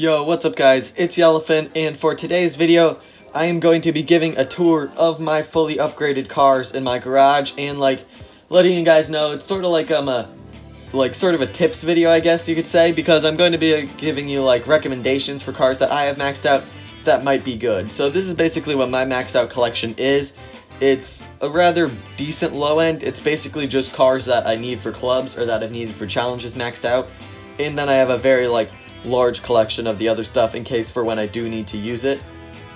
Yo, what's up guys? It's Yellowfin, and for today's video, I am going to be giving a tour of my fully upgraded cars in my garage and letting you guys know it's sort of like sort of a tips video, I guess you could say, because I'm going to be giving you recommendations for cars that I have maxed out that might be good. So this is basically what my maxed out collection is. It's a rather decent low end. It's basically just cars that I need for clubs or that I've needed for challenges maxed out, and then I have a very large collection of the other stuff in case for when I do need to use it.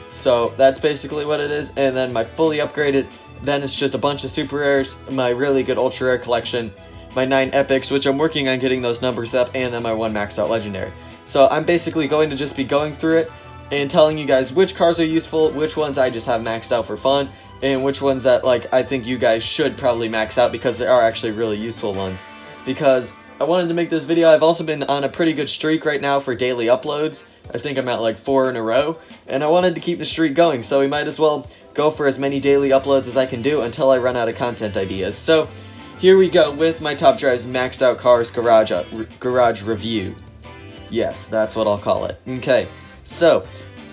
So that's basically what it is. And then my fully upgraded, then it's just a bunch of super rares, my really good ultra rare collection, my 9 epics, which I'm working on getting those numbers up, and then my 1 maxed out legendary. So I'm basically going to just be going through it and telling you guys which cars are useful, which ones I just have maxed out for fun, and which ones that I think you guys should probably max out because they are actually really useful ones. Because I wanted to make this video. I've also been on a pretty good streak right now for daily uploads. I think I'm at 4 in a row, and I wanted to keep the streak going, so we might as well go for as many daily uploads as I can do until I run out of content ideas. So here we go with my Top Drives Maxed Out Cars garage review. Yes, that's what I'll call it. Okay, so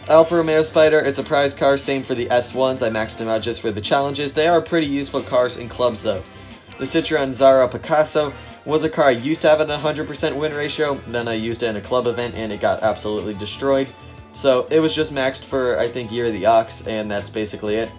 Alfa Romeo Spider, it's a prize car, same for the S1s. I maxed them out just for the challenges. They are pretty useful cars in clubs though. The Citroen Zara Picasso was a car I used to have at a 100% win ratio, then I used it in a club event and it got absolutely destroyed. So it was just maxed for, I think, Year of the Ox, and that's basically it.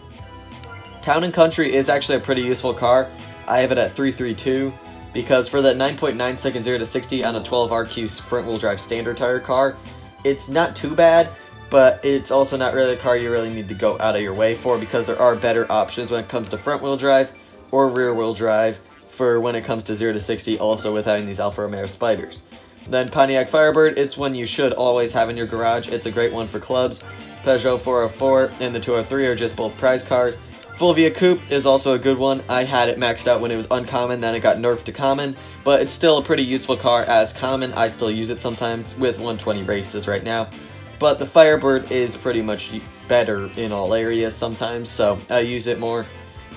Town & Country is actually a pretty useful car. I have it at 332, because for that 9.9 second 0 to 60 on a 12 RQ front wheel drive standard tire car, it's not too bad, but it's also not really a car you really need to go out of your way for, because there are better options when it comes to front wheel drive or rear wheel drive for when it comes to 0 to 60, also with having these Alfa Romeo Spiders. Then Pontiac Firebird, it's one you should always have in your garage. It's a great one for clubs. Peugeot 404 and the 203 are just both prize cars. Fulvia Coupe is also a good one. I had it maxed out when it was uncommon, then it got nerfed to common, but it's still a pretty useful car as common. I still use it sometimes with 120 races right now. But the Firebird is pretty much better in all areas sometimes, so I use it more.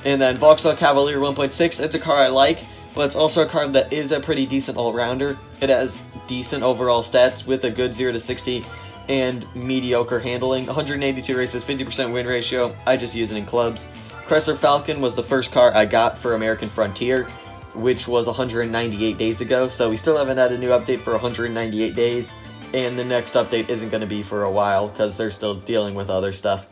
And then Vauxhall Cavalier 1.6, it's a car I like, but it's also a car that is a pretty decent all-rounder. It has decent overall stats with a good 0 to 60 and mediocre handling. 182 races, 50% win ratio. I just use it in clubs. Chrysler Falcon was the first car I got for American Frontier, which was 198 days ago, so we still haven't had a new update for 198 days, and the next update isn't going to be for a while because they're still dealing with other stuff.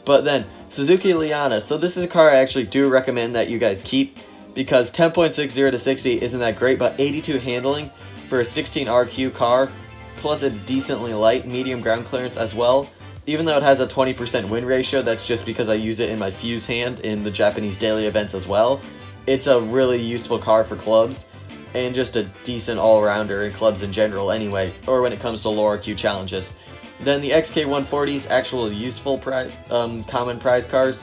But then, Suzuki Liana. So this is a car I actually do recommend that you guys keep, because 10.6 0 to 60 isn't that great, but 82 handling for a 16 RQ car, plus it's decently light, medium ground clearance as well. Even though it has a 20% win ratio, that's just because I use it in my fuse hand in the Japanese daily events as well. It's a really useful car for clubs, and just a decent all-rounder in clubs in general anyway, or when it comes to low RQ challenges. Then the XK140's actual useful common prize cars.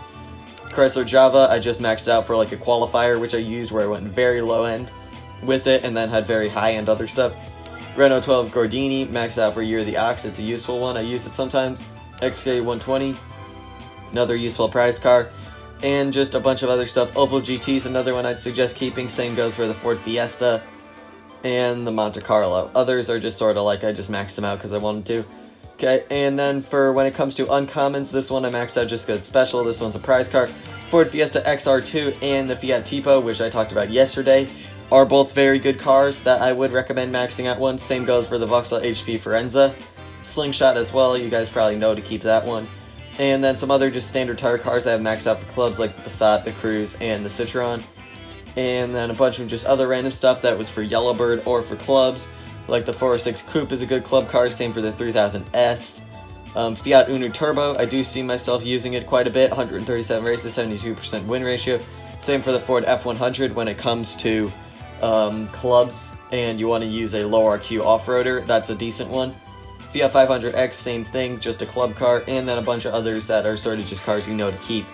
Chrysler Java, I just maxed out for a qualifier, which I used where I went very low end with it and then had very high end other stuff. Renault 12 Gordini, maxed out for Year of the Ox, it's a useful one, I use it sometimes. XK120, another useful prize car. And just a bunch of other stuff. Opel GT's another one I'd suggest keeping, same goes for the Ford Fiesta and the Monte Carlo. Others are just sort of I just maxed them out because I wanted to. Okay, and then for when it comes to uncommons, this one I maxed out just because it's special. This one's a prize car. Ford Fiesta XR2 and the Fiat Tipo, which I talked about yesterday, are both very good cars that I would recommend maxing out one. Same goes for the Vauxhall HP Forenza. Slingshot as well, you guys probably know to keep that one. And then some other just standard tire cars I have maxed out for clubs like the Passat, the Cruze, and the Citroen. And then a bunch of just other random stuff that was for Yellowbird or for clubs. Like the 406 Coupe is a good club car, same for the 3000S. Fiat Uno Turbo, I do see myself using it quite a bit, 137 races, 72% win ratio. Same for the Ford F100 when it comes to clubs and you want to use a low RQ off-roader, that's a decent one. Fiat 500X, same thing, just a club car, and then a bunch of others that are sort of just cars you know to keep,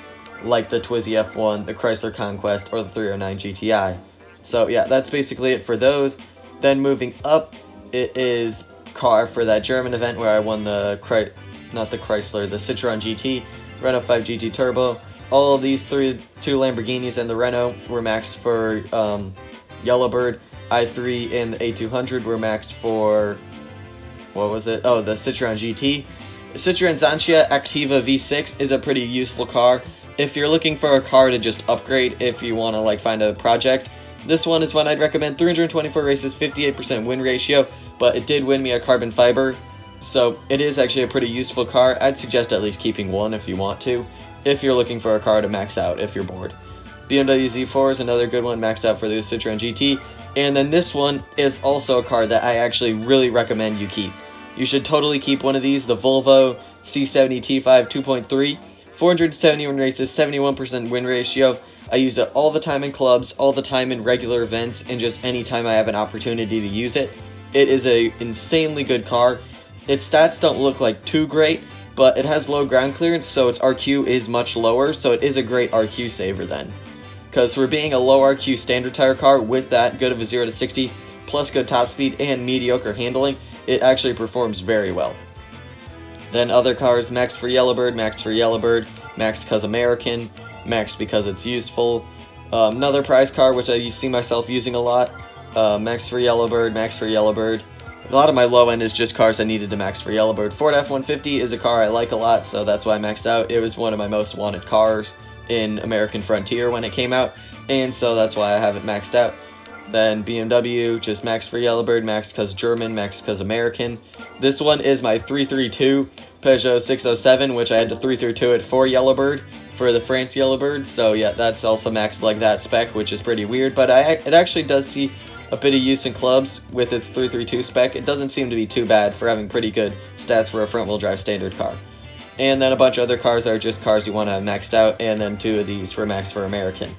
like the Twizy F1, the Chrysler Conquest, or the 309 GTI. So yeah, that's basically it for those. Then moving up, it is car for that German event where I won the the Citroen GT, Renault 5 GT Turbo. All of these two Lamborghinis and the Renault were maxed for Yellowbird. i3 and the A200 were maxed for what was it? Oh, the Citroen GT. The Citroen Xantia Activa V6 is a pretty useful car if you're looking for a car to just upgrade if you want to like find a project. This one is one I'd recommend. 324 races, 58% win ratio, but it did win me a carbon fiber, so it is actually a pretty useful car. I'd suggest at least keeping one if you want to, if you're looking for a car to max out if you're bored. BMW Z4 is another good one, maxed out for the Citroen GT. And then this one is also a car that I actually really recommend you keep. You should totally keep one of these, the Volvo C70 T5 2.3. 471 races, 71% win ratio. I use it all the time in clubs, all the time in regular events, and just anytime I have an opportunity to use it. It is a insanely good car. Its stats don't look like too great, but it has low ground clearance, so its RQ is much lower, so it is a great RQ saver then. Because for being a low RQ standard tire car with that good of a 0 to 60, plus good top speed and mediocre handling, it actually performs very well. Then other cars, maxed for Yellowbird, maxed because American, maxed because it's useful. Another prize car, which I see myself using a lot, maxed for Yellowbird. A lot of my low end is just cars I needed to max for Yellowbird. Ford F-150 is a car I like a lot, so that's why I maxed out. It was one of my most wanted cars in American Frontier when it came out, and so that's why I have it maxed out. Then BMW, just maxed for Yellowbird, maxed because German, maxed because American. This one is my 332 Peugeot 607, which I had to 332 it for Yellowbird, for the France Yellowbird, so yeah, that's also maxed like that spec, which is pretty weird, but it actually does see a bit of use in clubs with its 332 spec. It doesn't seem to be too bad for having pretty good stats for a front-wheel drive standard car. And then a bunch of other cars are just cars you want to have maxed out, and then 2 of these for max for American.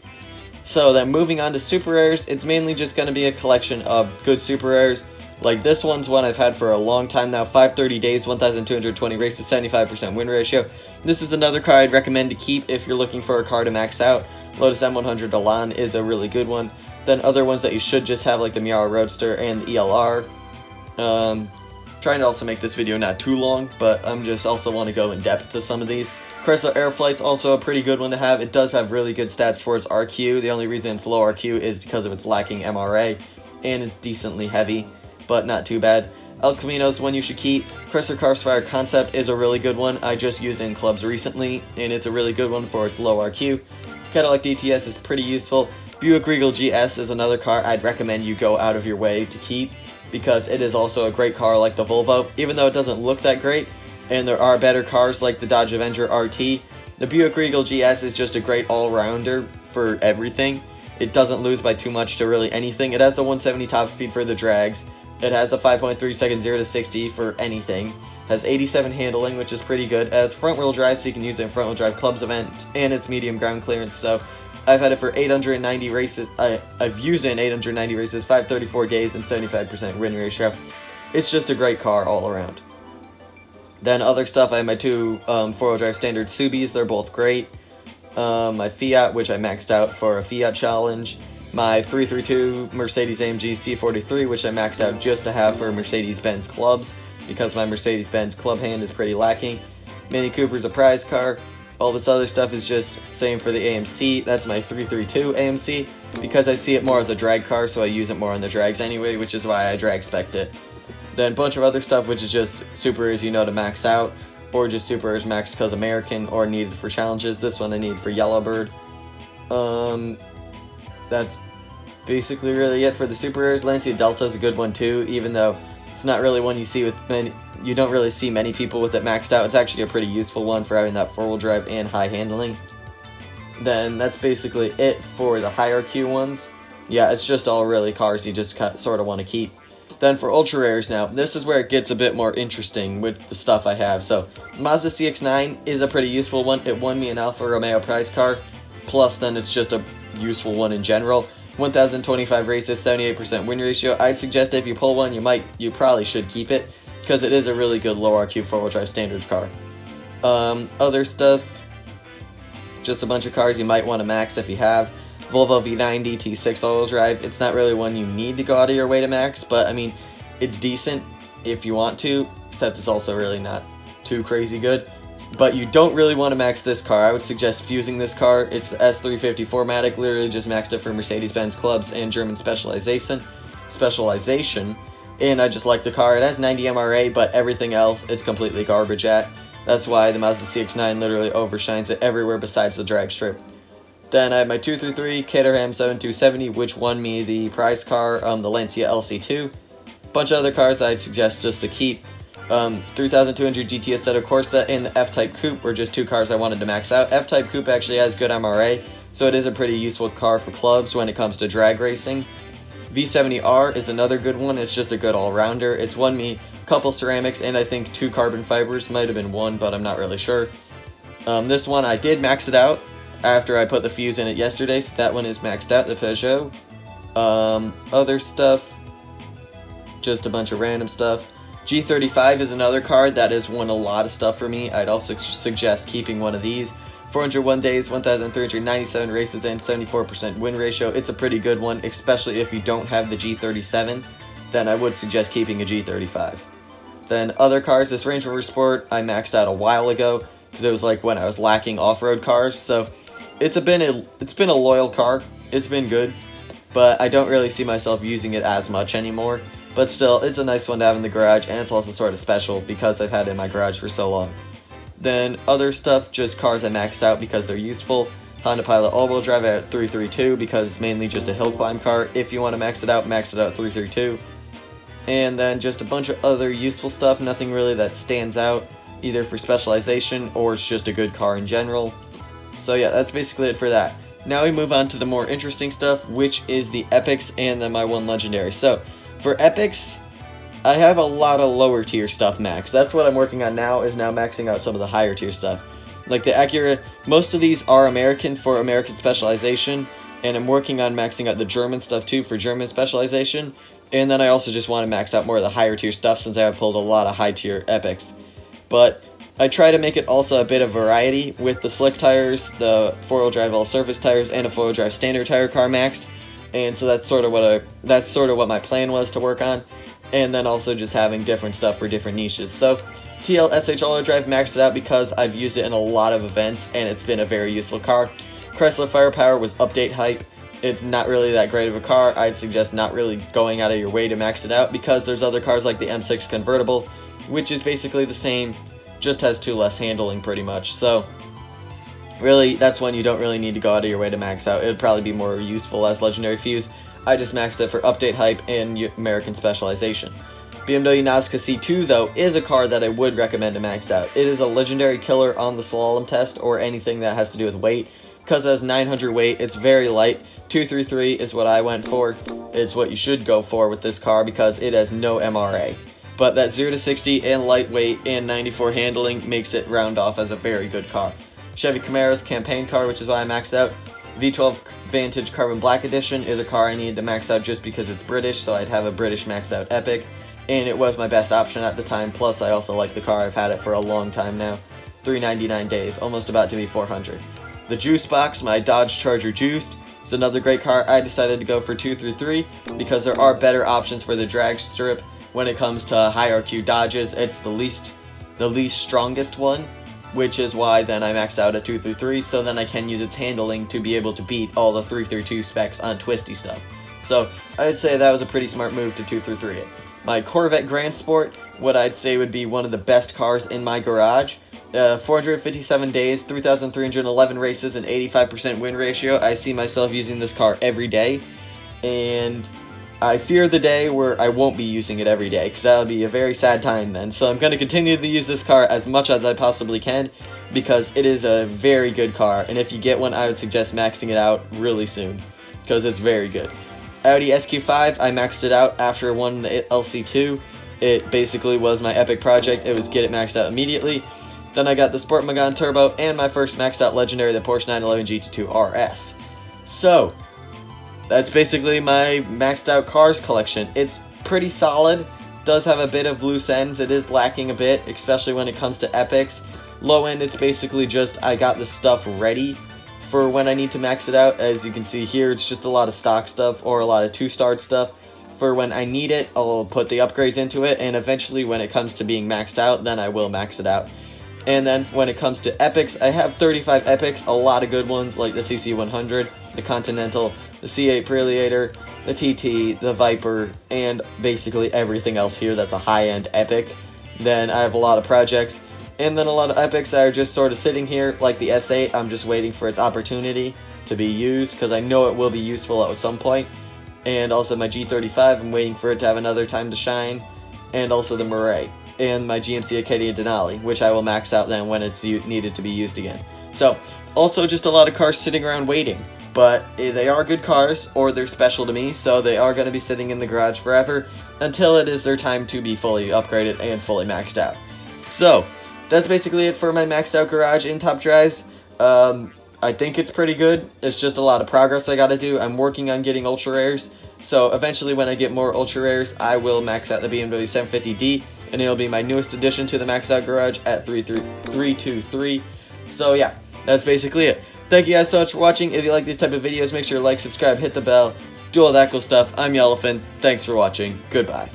So then moving on to super rares, it's mainly just going to be a collection of good super rares. Like this one's one I've had for a long time now, 530 days, 1,220 races, 75% win ratio. This is another car I'd recommend to keep if you're looking for a car to max out. Lotus M100 Elan is a really good one. Then other ones that you should just have, like the Miata Roadster and the ELR. Trying to also make this video not too long, but I'm just also want to go in depth to some of these. Chrysler Airflight's also a pretty good one to have. It does have really good stats for its RQ. The only reason it's low RQ is because of its lacking MRA, and it's decently heavy, but not too bad. El Camino's one you should keep. Chrysler Crossfire Concept is a really good one. I just used it in clubs recently, and it's a really good one for its low RQ. Cadillac DTS is pretty useful. Buick Regal GS is another car I'd recommend you go out of your way to keep, because it is also a great car like the Volvo, even though it doesn't look that great, and there are better cars like the Dodge Avenger RT. The Buick Regal GS is just a great all-rounder for everything. It doesn't lose by too much to really anything. It has the 170 top speed for the drags. It has the 5.3 second 0 to 60 for anything. Has 87 handling, which is pretty good. It has front-wheel drive, so you can use it in front-wheel drive clubs event, and it's medium ground clearance, so I've had it for 890 races. I've used it in 890 races, 534 days, and 75% win ratio. It's just a great car all around. Then other stuff, I have my 2 4-wheel drive standard Subis. They're both great. My Fiat, which I maxed out for a Fiat challenge. My 332 Mercedes-AMG C43, which I maxed out just to have for Mercedes-Benz clubs, because my Mercedes-Benz club hand is pretty lacking. Mini Cooper's a prize car. All this other stuff is just same for the AMC. That's my 332 AMC, because I see it more as a drag car, so I use it more on the drags anyway, which is why I drag spec'd it. Then a bunch of other stuff, which is just super rares you know to max out, or just super rares maxed because American, or needed for challenges. This one I need for Yellowbird. That's basically really it for the super rares. Lancia Delta is a good one too, even though it's not really one you see with many. You don't really see many people with it maxed out. It's actually a pretty useful one for having that 4-wheel drive and high handling. Then that's basically it for the higher Q ones. Yeah, it's just all really cars you just sort of want to keep. Then for ultra rares now, this is where it gets a bit more interesting with the stuff I have. So Mazda CX-9 is a pretty useful one. It won me an Alfa Romeo prize car. Plus then it's just a useful one in general. 1,025 races, 78% win ratio. I'd suggest if you pull one, you probably should keep it, because it is a really good low RQ 4-wheel drive standard car. Other stuff, just a bunch of cars you might want to max if you have. Volvo V90 T6 all-wheel drive. It's not really one you need to go out of your way to max, but I mean, it's decent if you want to, except it's also really not too crazy good. But you don't really want to max this car. I would suggest fusing this car. It's the S350 4MATIC, literally just maxed it for Mercedes-Benz clubs and German specialization. and I just like the car. It has 90 MRA, but everything else is completely garbage at. That's why the Mazda CX-9 literally overshines it everywhere besides the drag strip. Then I have my 233 Caterham 7270, which won me the prize car, the Lancia LC2. Bunch of other cars that I'd suggest just to keep. 3200 GT Assetto Corsa and the F-Type Coupe were just two cars I wanted to max out. F-Type Coupe actually has good MRA, so it is a pretty useful car for clubs when it comes to drag racing. V70R is another good one. It's just a good all-rounder. It's won me a couple ceramics and I think 2 carbon fibers. Might have been 1, but I'm not really sure. This one I did max it out after I put the fuse in it yesterday, so that one is maxed out, the Peugeot. Other stuff, just a bunch of random stuff. G35 is another card that has won a lot of stuff for me. I'd also suggest keeping one of these. 401 days, 1,397 races, and 74% win ratio. It's a pretty good one, especially if you don't have the G37. Then I would suggest keeping a G35. Then other cars, this Range Rover Sport I maxed out a while ago because it was like when I was lacking off-road cars. So it's been a loyal car. It's been good, but I don't really see myself using it as much anymore. But still, it's a nice one to have in the garage, and it's also sort of special because I've had it in my garage for so long. Then other stuff, just cars I maxed out because they're useful. Honda Pilot all-wheel drive at 332 because it's mainly just a hill climb car. If you want to max it out at 332. And then just a bunch of other useful stuff, nothing really that stands out, either for specialization or it's just a good car in general. So yeah, that's basically it for that. Now we move on to the more interesting stuff, which is the epics and then my one legendary. So for epics, I have a lot of lower tier stuff maxed. That's what I'm working on now, is now maxing out some of the higher tier stuff. Like the Acura, most of these are American for American specialization, and I'm working on maxing out the German stuff too for German specialization. And then I also just want to max out more of the higher tier stuff since I have pulled a lot of high tier epics. But I try to make it also a bit of variety with the slick tires, the 4-wheel drive all surface tires, and a 4-wheel drive standard tire car maxed. And so that's sort of what my plan was to work on. And then also just having different stuff for different niches. So TL SH All-Wheel Drive maxed it out because I've used it in a lot of events and it's been a very useful car. Chrysler Firepower was update hype. It's not really that great of a car. I'd suggest not really going out of your way to max it out because there's other cars like the M6 convertible, which is basically the same, just has 2 less handling pretty much. So really, that's one you don't really need to go out of your way to max out. It would probably be more useful as legendary fuse. I just maxed it for update hype and American specialization. BMW Nausicaa C2 though is a car that I would recommend to max out. It is a legendary killer on the slalom test or anything that has to do with weight. Because it has 900 weight, it's very light. 233 is what I went for. It's what you should go for with this car because it has no MRA. But that 0 to 60 and lightweight and 94 handling makes it round off as a very good car. Chevy Camaro's campaign car, which is why I maxed out. V12 Vantage Carbon Black Edition is a car I needed to max out just because it's British, so I'd have a British maxed out Epic. And it was my best option at the time, plus I also like the car. I've had it for a long time now. 399 days, almost about to be 400. The Juice Box, my Dodge Charger Juiced, is another great car. I decided to go for 233 because there are better options for the drag strip when it comes to higher Q Dodges. It's the least strongest one, which is why then I maxed out at 233, so then I can use its handling to be able to beat all the 332 specs on twisty stuff. So I'd say that was a pretty smart move to 233 it. My Corvette Grand Sport, what I'd say would be one of the best cars in my garage. 457 days, 3,311 races, and 85% win ratio. I see myself using this car every day, and I fear the day where I won't be using it every day, because that'll be a very sad time then. So I'm going to continue to use this car as much as I possibly can, because it is a very good car, and if you get one, I would suggest maxing it out really soon, because it's very good. Audi SQ5, I maxed it out after one the LC2. It basically was my epic project. It was get it maxed out immediately. Then I got the Sport Megane Turbo and my first maxed out legendary, the Porsche 911 GT2 RS. So that's basically my maxed out cars collection. It's pretty solid, does have a bit of loose ends, it is lacking a bit, especially when it comes to epics. Low end, it's basically just I got the stuff ready for when I need to max it out. As you can see here, it's just a lot of stock stuff or a lot of 2-star stuff. For when I need it, I'll put the upgrades into it, and eventually when it comes to being maxed out, then I will max it out. And then when it comes to epics, I have 35 epics, a lot of good ones like the CC100, the Continental, the C8 Preliator, the TT, the Viper, and basically everything else here that's a high-end epic. Then I have a lot of projects, and then a lot of epics that are just sort of sitting here, like the S8. I'm just waiting for its opportunity to be used, because I know it will be useful at some point. And also my G35, I'm waiting for it to have another time to shine. And also the Murray, and my GMC Acadia Denali, which I will max out then when it's needed to be used again. So, also just a lot of cars sitting around waiting. But they are good cars, or they're special to me, so they are going to be sitting in the garage forever until it is their time to be fully upgraded and fully maxed out. So, that's basically it for my maxed out garage in Top Dries. I think it's pretty good. It's just a lot of progress I got to do. I'm working on getting ultra rares, so eventually when I get more ultra rares, I will max out the BMW 750D, and it'll be my newest addition to the maxed out garage at 323. So yeah, that's basically it. Thank you guys so much for watching. If you like these type of videos, make sure to like, subscribe, hit the bell, do all that cool stuff. I'm Yellowfin. Thanks for watching. Goodbye.